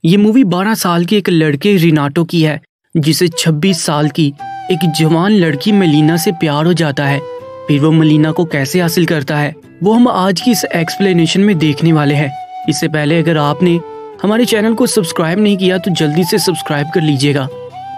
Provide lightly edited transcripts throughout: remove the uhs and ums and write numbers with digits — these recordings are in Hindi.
ये मूवी 12 साल के एक लड़के रिनाटो की है जिसे 26 साल की एक जवान लड़की मेलिना से प्यार हो जाता है। फिर वो मेलिना को कैसे हासिल करता है वो हम आज की इस एक्सप्लेनेशन में देखने वाले हैं। इससे पहले अगर आपने हमारे चैनल को सब्सक्राइब नहीं किया तो जल्दी से सब्सक्राइब कर लीजिएगा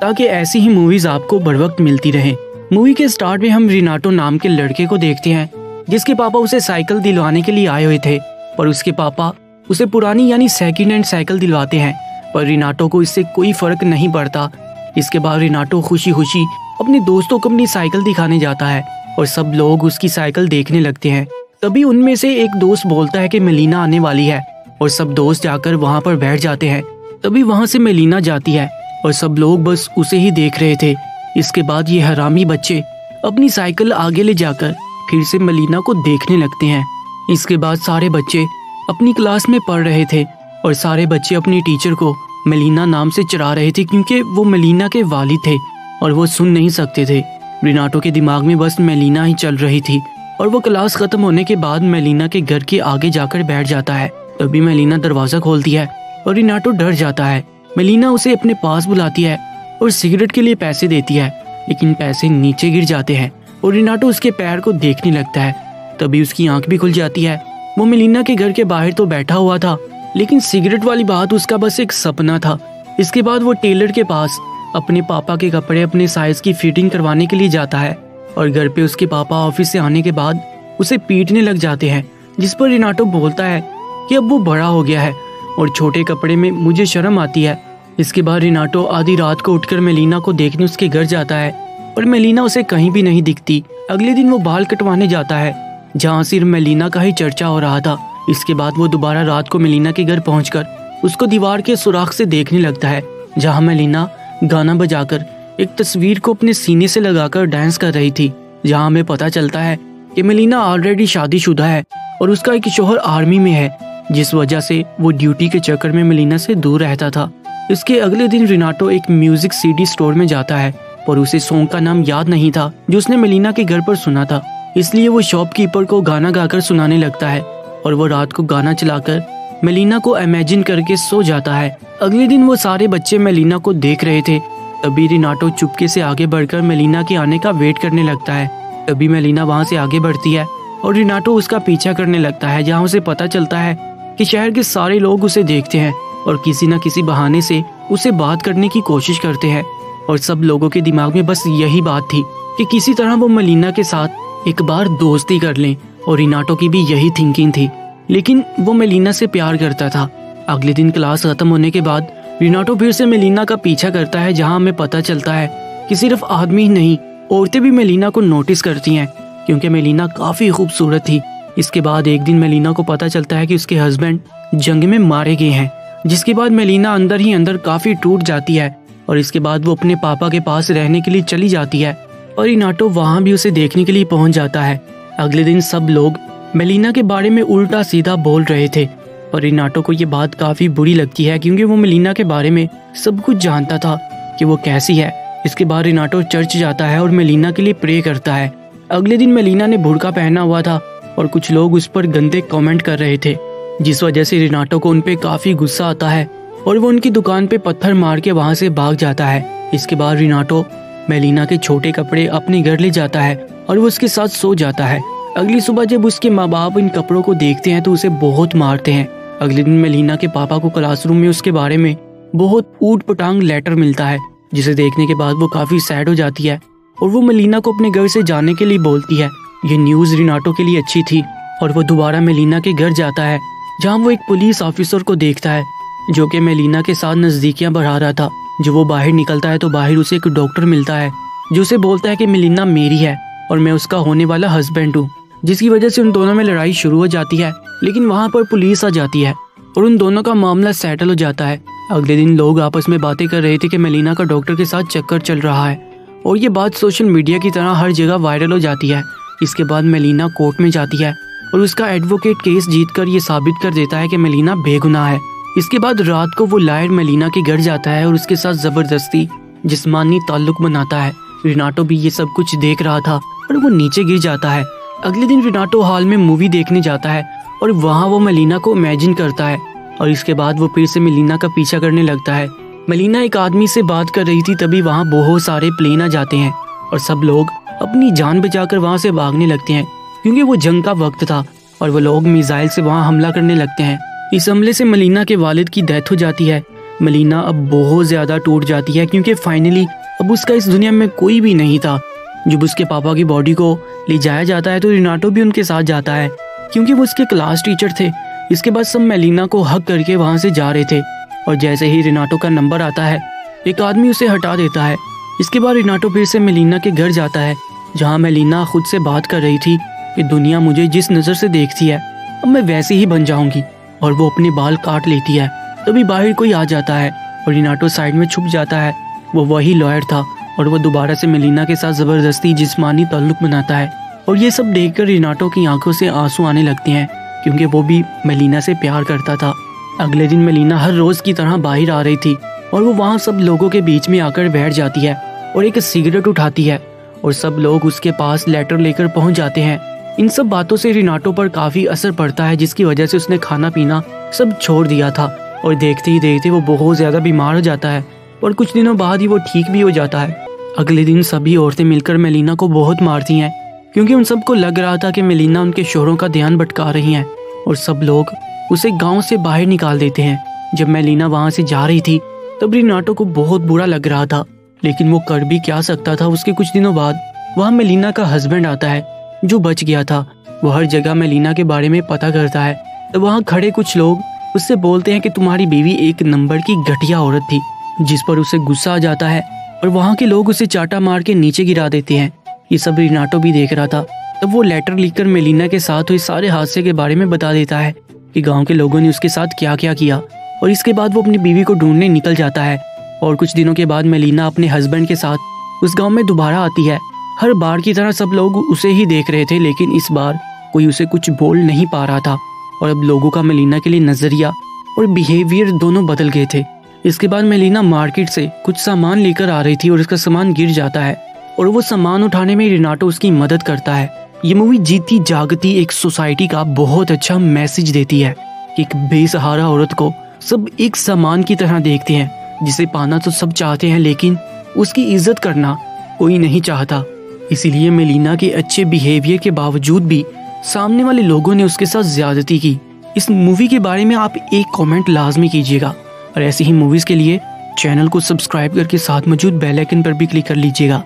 ताकि ऐसी ही मूवीज आपको बर वक्त मिलती रहे। मूवी के स्टार्ट में हम रिनाटो नाम के लड़के को देखते हैं जिसके पापा उसे साइकिल दिलवाने के लिए आए हुए थे, पर उसके पापा उसे पुरानी यानी सेकंड हैंड साइकिल दिलवाते हैं, पर रिनाटो को इससे कोई फर्क नहीं पड़ता। इसके बाद रिनाटो खुशी खुशी अपने दोस्तों को अपनी साइकिल दिखाने जाता है और सब लोग उसकी साइकिल देखने लगते हैं। तभी उनमें से एक दोस्त बोलता है कि मेलिना आने वाली है और सब दोस्त जाकर वहां पर बैठ जाते हैं। तभी वहां से मेलिना जाती है और सब लोग बस उसे ही देख रहे थे। इसके बाद ये हरामी बच्चे अपनी साइकिल आगे ले जाकर फिर से मेलिना को देखने लगते हैं। इसके बाद सारे बच्चे अपनी क्लास में पढ़ रहे थे और सारे बच्चे अपनी टीचर को मेलिना नाम से चिढ़ा रहे थे क्योंकि वो मेलिना के वालिद थे और वो सुन नहीं सकते थे। रिनाटो के दिमाग में बस मेलिना ही चल रही थी और वो क्लास खत्म होने के बाद मेलिना के घर के आगे जाकर बैठ जाता है। तभी मेलिना दरवाजा खोलती है और रिनाटो डर जाता है। मेलिना उसे अपने पास बुलाती है और सिगरेट के लिए पैसे देती है, लेकिन पैसे नीचे गिर जाते हैं और रिनाटो उसके पैर को देखने लगता है। तभी उसकी आंख भी खुल जाती है। वो मेलिना के घर के बाहर तो बैठा हुआ था, लेकिन सिगरेट वाली बात उसका बस एक सपना था। इसके बाद वो टेलर के पास अपने पापा के कपड़े अपने साइज की फिटिंग करवाने के लिए जाता है और घर पे उसके पापा ऑफिस से आने के बाद उसे पीटने लग जाते हैं, जिस पर रिनाटो बोलता है कि अब वो बड़ा हो गया है और छोटे कपड़े में मुझे शर्म आती है। इसके बाद रिनाटो आधी रात को उठकर मेलिना को देखने उसके घर जाता है और मेलिना उसे कहीं भी नहीं दिखती। अगले दिन वो बाल कटवाने जाता है जहाँ सिर्फ मेलिना का ही चर्चा हो रहा था। इसके बाद वो दोबारा रात को मेलिना के घर पहुंचकर उसको दीवार के सुराख से देखने लगता है जहाँ मेलिना गाना बजाकर एक तस्वीर को अपने सीने से लगाकर डांस कर रही थी। जहाँ हमें पता चलता है कि मेलिना ऑलरेडी शादीशुदा है और उसका एक शौहर आर्मी में है, जिस वजह से वो ड्यूटी के चक्कर में मेलिना से दूर रहता था। इसके अगले दिन रिनाटो एक म्यूजिक सीडी स्टोर में जाता है पर उसे सॉन्ग का नाम याद नहीं था जो उसने मेलिना के घर पर सुना था, इसलिए वो शॉपकीपर को गाना गाकर सुनाने लगता है और वो रात को गाना चलाकर मेलिना को इमेजिन करके सो जाता है। अगले दिन वो सारे बच्चे मेलिना को देख रहे थे। तभी रिनाटो चुपके से आगे बढ़कर मेलिना के आने का वेट करने लगता है। तभी मेलिना वहां से आगे बढ़ती है और रिनाटो उसका पीछा करने लगता है, जहाँ उसे पता चलता है कि शहर के सारे लोग उसे देखते हैं और किसी न किसी बहाने से उसे बात करने की कोशिश करते हैं। और सब लोगों के दिमाग में बस यही बात थी कि किसी तरह वो मेलिना के साथ एक बार दोस्ती कर लें, और रिनाटो की भी यही थिंकिंग थी, लेकिन वो मेलिना से प्यार करता था। अगले दिन क्लास खत्म होने के बाद रिनाटो फिर से मेलिना का पीछा करता है, जहाँ हमें पता चलता है कि सिर्फ आदमी ही नहीं औरतें भी मेलिना को नोटिस करती हैं क्योंकि मेलिना काफी खूबसूरत थी। इसके बाद एक दिन मेलिना को पता चलता है कि उसके हस्बैंड जंग में मारे गए हैं, जिसके बाद मेलिना अंदर ही अंदर काफी टूट जाती है और इसके बाद वो अपने पापा के पास रहने के लिए चली जाती है और रिनाटो वहां भी उसे देखने के लिए पहुंच जाता है। अगले दिन सब लोग मेलिना के बारे में उल्टा सीधा बोल रहे थे और रिनाटो को ये बात काफी बुरी लगती है क्योंकि वो मेलिना के बारे में सब कुछ जानता था कि वो कैसी है। इसके बाद रिनाटो चर्च जाता है और मेलिना के लिए प्रे करता है। अगले दिन मेलिना ने बुर्का पहना हुआ था और कुछ लोग उस पर गंदे कमेंट कर रहे थे, जिस वजह से रिनाटो को उनपे काफी गुस्सा आता है और वो उनकी दुकान पे पत्थर मार के वहां से भाग जाता है। इसके बाद रिनाटो मेलिना के छोटे कपड़े अपने घर ले जाता है और वो उसके साथ सो जाता है। अगली सुबह जब उसके माँ बाप इन कपड़ों को देखते हैं तो उसे बहुत मारते हैं। अगले दिन मेलिना के पापा को क्लासरूम में उसके बारे में बहुत ऊट पटांग लेटर मिलता है, जिसे देखने के बाद वो काफी सैड हो जाती है और वो मेलिना को अपने घर से जाने के लिए बोलती है। ये न्यूज रिनाटो के लिए अच्छी थी और वो दोबारा मेलिना के घर जाता है, जहाँ वो एक पुलिस ऑफिसर को देखता है जो कि मेलिना के साथ नजदीकियां बढ़ा रहा था। जो वो बाहर निकलता है तो बाहर उसे एक डॉक्टर मिलता है जो उसे बोलता है कि मेलिना मेरी है और मैं उसका होने वाला हस्बैंड हूँ, जिसकी वजह से उन दोनों में लड़ाई शुरू हो जाती है। लेकिन वहाँ पर पुलिस आ जाती है और उन दोनों का मामला सेटल हो जाता है। अगले दिन लोग आपस में बातें कर रहे थे कि मेलिना का डॉक्टर के साथ चक्कर चल रहा है और ये बात सोशल मीडिया की तरह हर जगह वायरल हो जाती है। इसके बाद मेलिना कोर्ट में जाती है और उसका एडवोकेट केस जीतकर ये साबित कर देता है कि मेलिना बेगुनाह है। इसके बाद रात को वो लायर मेलिना के घर जाता है और उसके साथ जबरदस्ती जिस्मानी ताल्लुक बनाता है। रिनाटो भी ये सब कुछ देख रहा था और वो नीचे गिर जाता है। अगले दिन रिनाटो हॉल में मूवी देखने जाता है और वहाँ वो मेलिना को इमेजिन करता है और इसके बाद वो फिर से मेलिना का पीछा करने लगता है। मेलिना एक आदमी से बात कर रही थी, तभी वहाँ बहुत सारे प्लेन आ जाते हैं और सब लोग अपनी जान बचाकर वहाँ से भागने लगते हैं क्योंकि वो जंग का वक्त था और वो लोग मिसाइल से वहाँ हमला करने लगते हैं। इस हमले से मेलिना के वालिद की डेथ हो जाती है। मेलिना अब बहुत ज्यादा टूट जाती है क्योंकि फाइनली अब उसका इस दुनिया में कोई भी नहीं था। जब उसके पापा की बॉडी को ले जाया जाता है तो रिनाटो भी उनके साथ जाता है क्योंकि वो उसके क्लास टीचर थे। इसके बाद सब मेलिना को हक करके वहाँ से जा रहे थे और जैसे ही रिनाटो का नंबर आता है एक आदमी उसे हटा देता है। इसके बाद रिनाटो फिर से मेलिना के घर जाता है जहाँ मेलिना खुद से बात कर रही थी कि दुनिया मुझे जिस नज़र से देखती है अब मैं वैसे ही बन जाऊंगी, और वो अपने बाल काट लेती है। तभी बाहर कोई आ जाता है और रिनाटो साइड में छुप जाता है। वो वही लॉयर था और वो दोबारा से मेलिना के साथ ज़बरदस्ती जिस्मानी ताल्लुक बनाता है और ये सब देखकर रिनाटो की आंखों से आंसू आने लगते हैं क्योंकि वो भी मेलिना से प्यार करता था। अगले दिन मेलिना हर रोज की तरह बाहर आ रही थी और वो वहाँ सब लोगों के बीच में आकर बैठ जाती है और एक सिगरेट उठाती है और सब लोग उसके पास लेटर लेकर पहुंच जाते हैं। इन सब बातों से रिनाटो पर काफी असर पड़ता है जिसकी वजह से उसने खाना पीना सब छोड़ दिया था और देखते ही देखते वो बहुत ज्यादा बीमार हो जाता है और कुछ दिनों बाद ही वो ठीक भी हो जाता है। अगले दिन सभी औरतें मिलकर मेलिना को बहुत मारती हैं क्योंकि उन सबको लग रहा था कि मेलिना उनके शोहरों का ध्यान भटका रही हैं और सब लोग उसे गांव से बाहर निकाल देते हैं। जब मेलिना वहां से जा रही थी तब रिनाटो को बहुत बुरा लग रहा था, लेकिन वो कर भी क्या सकता था। उसके कुछ दिनों बाद वहाँ मेलिना का हस्बैंड आता है जो बच गया था। वो हर जगह मेलिना के बारे में पता करता है। तो वहाँ खड़े कुछ लोग उससे बोलते हैं कि तुम्हारी बीवी एक नंबर की घटिया औरत थी, जिस पर उसे गुस्सा आ जाता है और वहाँ के लोग उसे चाटा मार के नीचे गिरा देते हैं। ये सब रिनाटो भी देख रहा था। तब वो लेटर लिखकर मेलिना के साथ हुए सारे हादसे के बारे में बता देता है कि गांव के लोगों ने उसके साथ क्या क्या किया, और इसके बाद वो अपनी बीवी को ढूंढने निकल जाता है। और कुछ दिनों के बाद मेलिना अपने हस्बैंड के साथ उस गांव में दोबारा आती है। हर बार की तरह सब लोग उसे ही देख रहे थे, लेकिन इस बार कोई उसे कुछ बोल नहीं पा रहा था और अब लोगों का मेलिना के लिए नजरिया और बिहेवियर दोनों बदल गए थे। इसके बाद मेलिना मार्केट से कुछ सामान लेकर आ रही थी और उसका सामान गिर जाता है और वो सामान उठाने में रिनाटो उसकी मदद करता है। ये मूवी जीती जागती एक सोसाइटी का बहुत अच्छा मैसेज देती है कि एक बेसहारा औरत को सब एक सामान की तरह देखते हैं, जिसे पाना तो सब चाहते हैं लेकिन उसकी इज्जत करना कोई नहीं चाहता। इसीलिए मेलिना के अच्छे बिहेवियर के बावजूद भी सामने वाले लोगों ने उसके साथ ज्यादती की। इस मूवी के बारे में आप एक कमेंट लाजमी कीजिएगा और ऐसी ही मूवीज के लिए चैनल को सब्सक्राइब करके साथ मौजूद बेल आइकन पर भी क्लिक कर लीजिएगा।